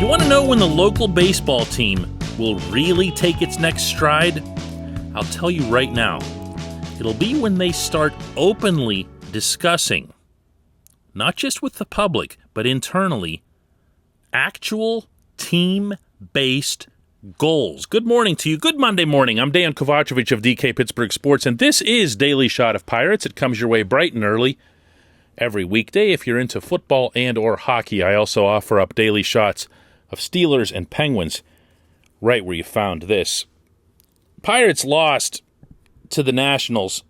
want to know when the local baseball team will really take its next stride? I'll tell you right now. It'll be when they start openly discussing, not just with the public, but internally, actual team-based goals. Good morning to you. Good Monday morning. I'm Dejan Kovacevic of DK Pittsburgh Sports, and this is Daily Shot of Pirates. It comes your way bright and early every weekday. If you're into football and or hockey, I also offer up daily shots of Steelers and Penguins right where you found this. Pirates lost to the Nationals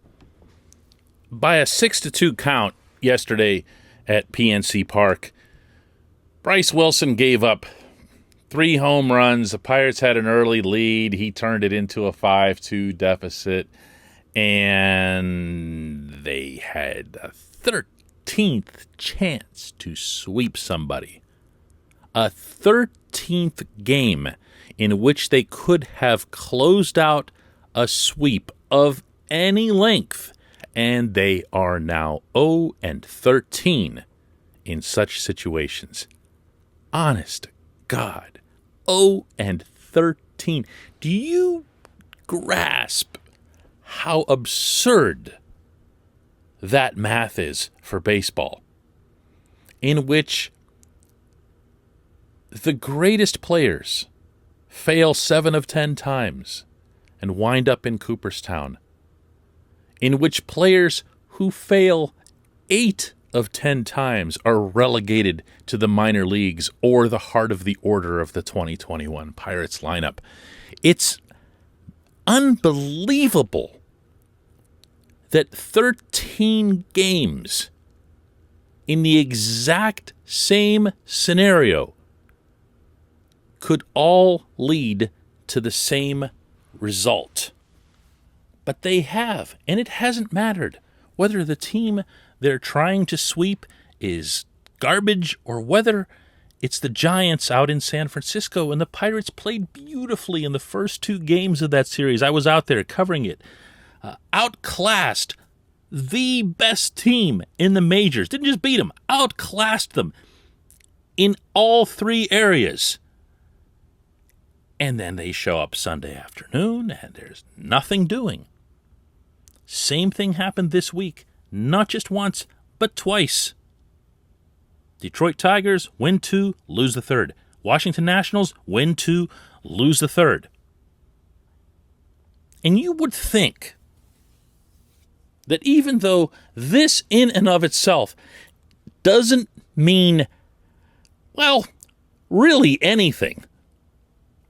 by a 6-2 count yesterday at PNC Park. Bryce Wilson gave up 3 home runs. The Pirates had an early lead. He turned it into a 5-2 deficit, and they had a 13th chance to sweep somebody. A 13th game in which they could have closed out a sweep of any length, and they are now 0-13 in such situations. Honest to God, 0-13. Do you grasp how absurd that math is for baseball, in which the greatest players fail 7 of 10 times and wind up in Cooperstown, in which players who fail 8 of 10 times are relegated to the minor leagues or the heart of the order of the 2021 Pirates lineup. It's unbelievable that 13 games in the exact same scenario could all lead to the same result. But they have, and it hasn't mattered whether the team they're trying to sweep is garbage or whether it's the Giants out in San Francisco, and the Pirates played beautifully in the first 2 games of that series. I was out there covering it. Outclassed the best team in the majors. Didn't just beat them, outclassed them in all 3 areas. And then they show up Sunday afternoon, and there's nothing doing. Same thing happened this week. Not just once, but twice. Detroit Tigers win 2, lose the 3rd. Washington Nationals win 2, lose the 3rd. And you would think that even though this in and of itself doesn't mean, well, really anything,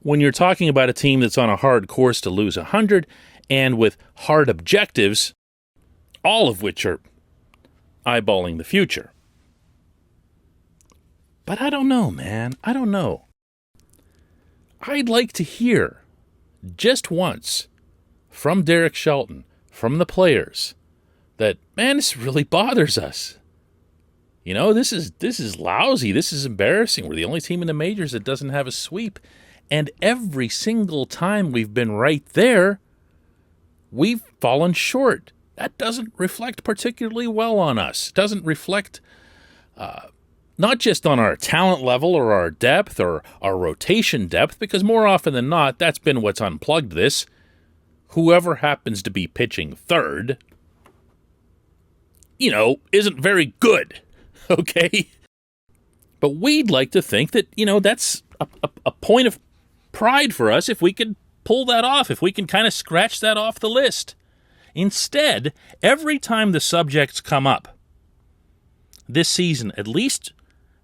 when you're talking about a team that's on a hard course to lose 100 and with hard objectives, all of which are eyeballing the future. But I don't know, man. I don't know. I'd like to hear just once from Derek Shelton, from the players, that, man, this really bothers us. You know, this is lousy. This is embarrassing. We're the only team in the majors that doesn't have a sweep. And every single time we've been right there, we've fallen short. That doesn't reflect particularly well on us. It doesn't reflect not just on our talent level or our depth or our rotation depth, because more often than not, that's been what's unplugged this. Whoever happens to be pitching third, isn't very good, okay? But we'd like to think that, that's a point of pride for us if we could pull that off, if we can kind of scratch that off the list. Instead, every time the subjects come up this season, at least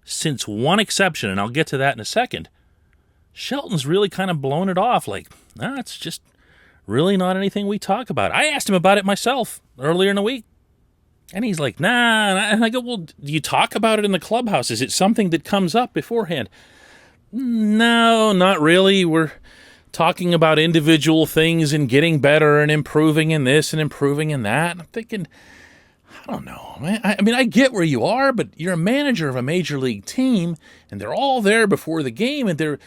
since one exception, and I'll get to that in a second, Shelton's really kind of blown it off like, it's just really not anything we talk about. I asked him about it myself earlier in the week, and he's like, nah. And I go, well, do you talk about it in the clubhouse? Is it something that comes up beforehand? No, not really. We're talking about individual things and getting better and improving in this and improving in that. And I'm thinking, I don't know, man. I mean, I get where you are, but you're a manager of a major league team, and they're all there before the game, and their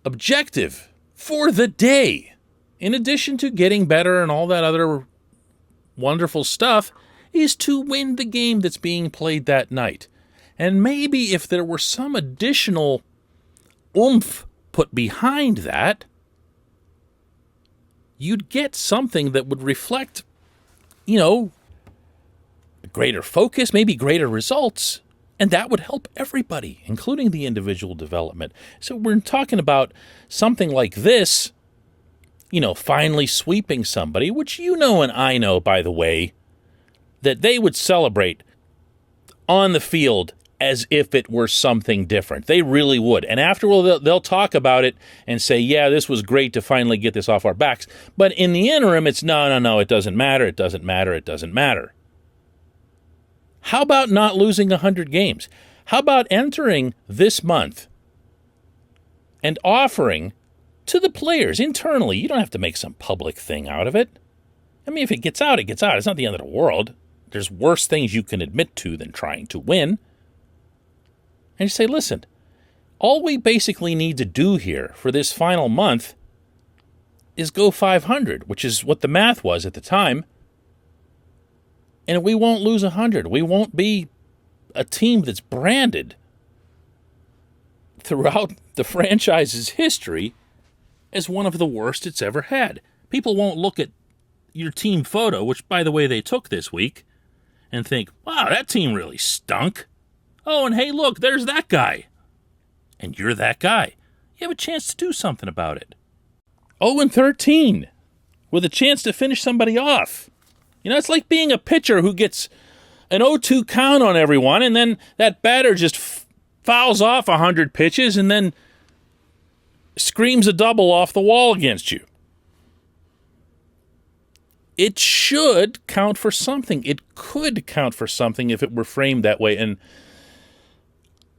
objective for the day, in addition to getting better and all that other wonderful stuff, is to win the game that's being played that night. And maybe if there were some additional oomph put behind that, you'd get something that would reflect, greater focus, maybe greater results. And that would help everybody, including the individual development. So we're talking about something like this, finally sweeping somebody, which and I know, by the way, that they would celebrate on the field as if it were something different. They really would. And afterward, they'll talk about it and say, yeah, this was great to finally get this off our backs. But in the interim, it's no, it doesn't matter, it doesn't matter, it doesn't matter. How about not losing 100 games? How about entering this month and offering to the players internally? You don't have to make some public thing out of it. I mean, if it gets out, it gets out. It's not the end of the world. There's worse things you can admit to than trying to win. And you say, listen, all we basically need to do here for this final month is go 500, which is what the math was at the time. And we won't lose 100. We won't be a team that's branded throughout the franchise's history as one of the worst it's ever had. People won't look at your team photo, which, by the way, they took this week, and think, wow, that team really stunk. Oh, and hey, look, there's that guy. And you're that guy. You have a chance to do something about it. 0-13 with a chance to finish somebody off. It's like being a pitcher who gets an 0-2 count on everyone, and then that batter just fouls off 100 pitches and then screams a double off the wall against you. It should count for something. It could count for something if it were framed that way, and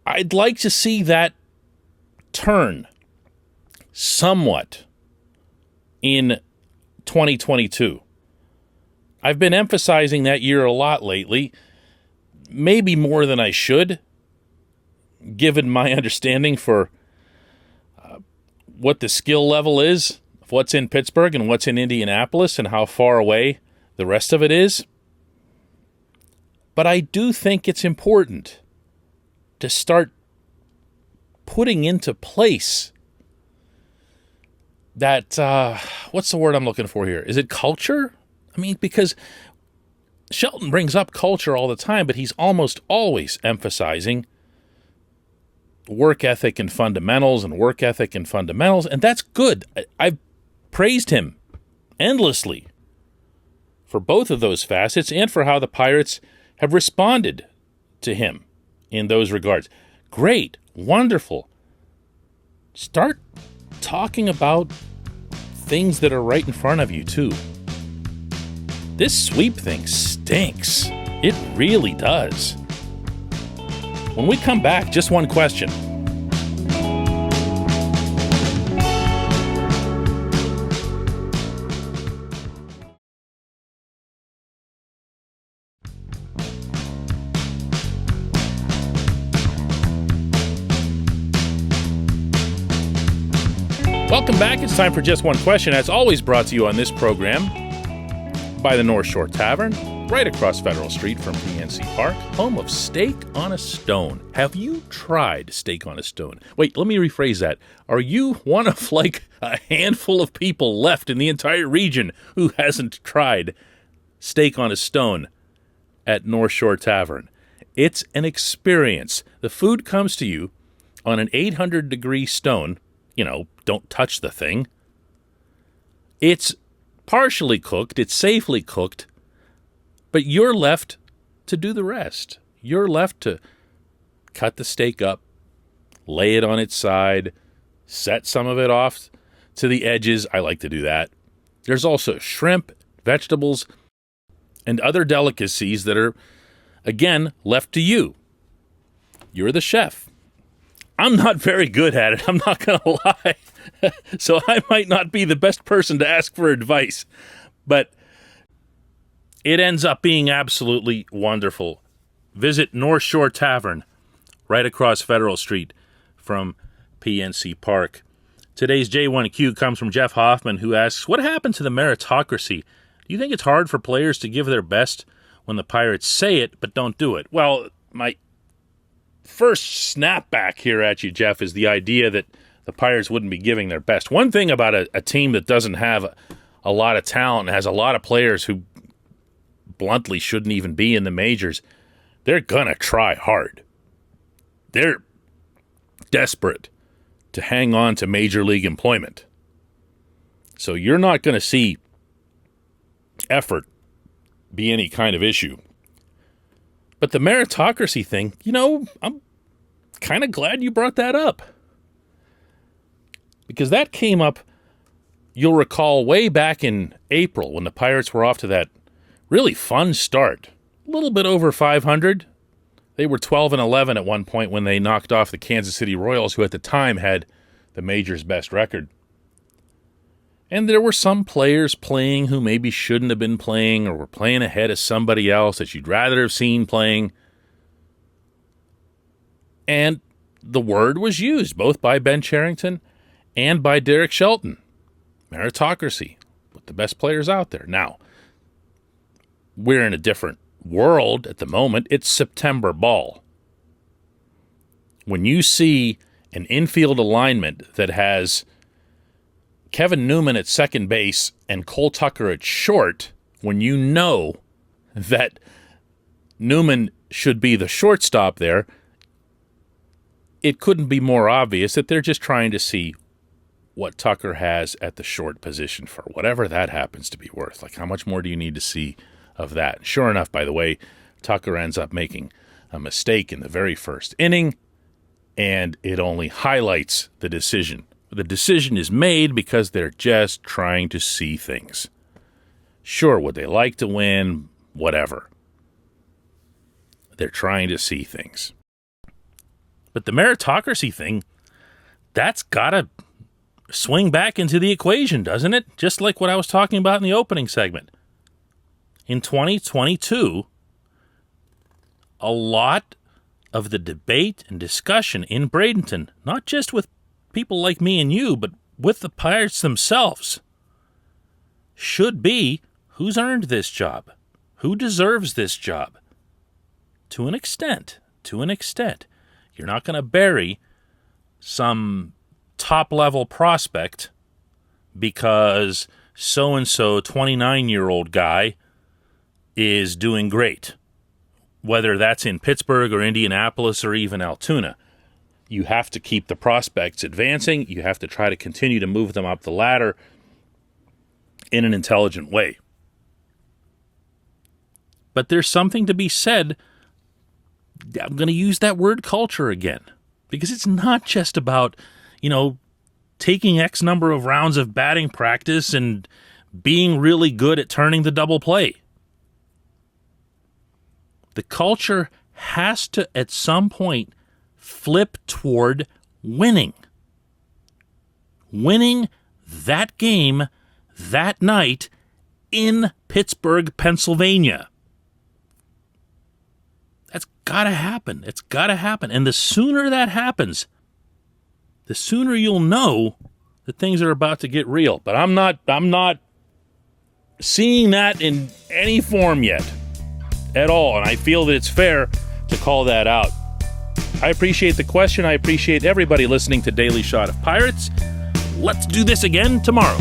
I'd like to see that turn somewhat in 2022. I've been emphasizing that year a lot lately, maybe more than I should, given my understanding for what the skill level is, of what's in Pittsburgh and what's in Indianapolis and how far away the rest of it is. But I do think it's important to start putting into place that, what's the word I'm looking for here? Is it culture? I mean, because Shelton brings up culture all the time, but he's almost always emphasizing work ethic and fundamentals, and that's good. I've praised him endlessly for both of those facets and for how the Pirates have responded to him in those regards. Great, wonderful. Start talking about things that are right in front of you, too. This sweep thing stinks. It really does. When we come back, just one question. Welcome back. It's time for Just One Question, as always brought to you on this program by the North Shore Tavern, right across Federal Street from PNC Park, home of Steak on a Stone. Have you tried Steak on a Stone? Wait, let me rephrase that. Are you one of like a handful of people left in the entire region who hasn't tried Steak on a Stone at North Shore Tavern? It's an experience. The food comes to you on an 800-degree stone. Don't touch the thing. It's partially cooked, it's safely cooked, but you're left to do the rest. You're left to cut the steak up, lay it on its side, set some of it off to the edges. I like to do that. There's also shrimp, vegetables, and other delicacies that are, again, left to you. You're the chef. I'm not very good at it, I'm not going to lie. So I might not be the best person to ask for advice. But it ends up being absolutely wonderful. Visit North Shore Tavern, right across Federal Street from PNC Park. Today's J1Q comes from Jeff Hoffman, who asks, what happened to the meritocracy? Do you think it's hard for players to give their best when the Pirates say it but don't do it? Well, my first snapback here at you, Jeff, is the idea that the Pirates wouldn't be giving their best. One thing about a team that doesn't have a lot of talent and has a lot of players who bluntly shouldn't even be in the majors, they're going to try hard. They're desperate to hang on to major league employment. So you're not going to see effort be any kind of issue. But the meritocracy thing, I'm kind of glad you brought that up. Because that came up, you'll recall, way back in April when the Pirates were off to that really fun start. A little bit over 500. They were 12-11 at one point when they knocked off the Kansas City Royals, who at the time had the major's best record. And there were some players playing who maybe shouldn't have been playing or were playing ahead of somebody else that you'd rather have seen playing. And the word was used both by Ben Cherington and by Derek Shelton. Meritocracy. Put the best players out there. Now, we're in a different world at the moment. It's September ball. When you see an infield alignment that has Kevin Newman at second base and Cole Tucker at short, when you know that Newman should be the shortstop there, it couldn't be more obvious that they're just trying to see what Tucker has at the short position for whatever that happens to be worth. Like, how much more do you need to see of that? Sure enough, by the way, Tucker ends up making a mistake in the very first inning, and it only highlights the decision. The decision is made because they're just trying to see things. Sure, would they like to win? Whatever. They're trying to see things. But the meritocracy thing, that's got to swing back into the equation, doesn't it? Just like what I was talking about in the opening segment. In 2022, a lot of the debate and discussion in Bradenton, not just with people like me and you, but with the Pirates themselves, should be who's earned this job, who deserves this job. To an extent. You're not going to bury some top-level prospect because so-and-so 29-year-old guy is doing great, whether that's in Pittsburgh or Indianapolis or even Altoona. You have to keep the prospects advancing. You have to try to continue to move them up the ladder in an intelligent way. But there's something to be said. I'm going to use that word culture again, because it's not just about, taking X number of rounds of batting practice and being really good at turning the double play. The culture has to, at some point, flip toward winning. Winning that game that night in Pittsburgh, Pennsylvania. That's got to happen. It's got to happen. And the sooner that happens, the sooner you'll know that things are about to get real. But I'm not seeing that in any form yet at all. And I feel that it's fair to call that out. I appreciate the question. I appreciate everybody listening to Daily Shot of Pirates. Let's do this again tomorrow.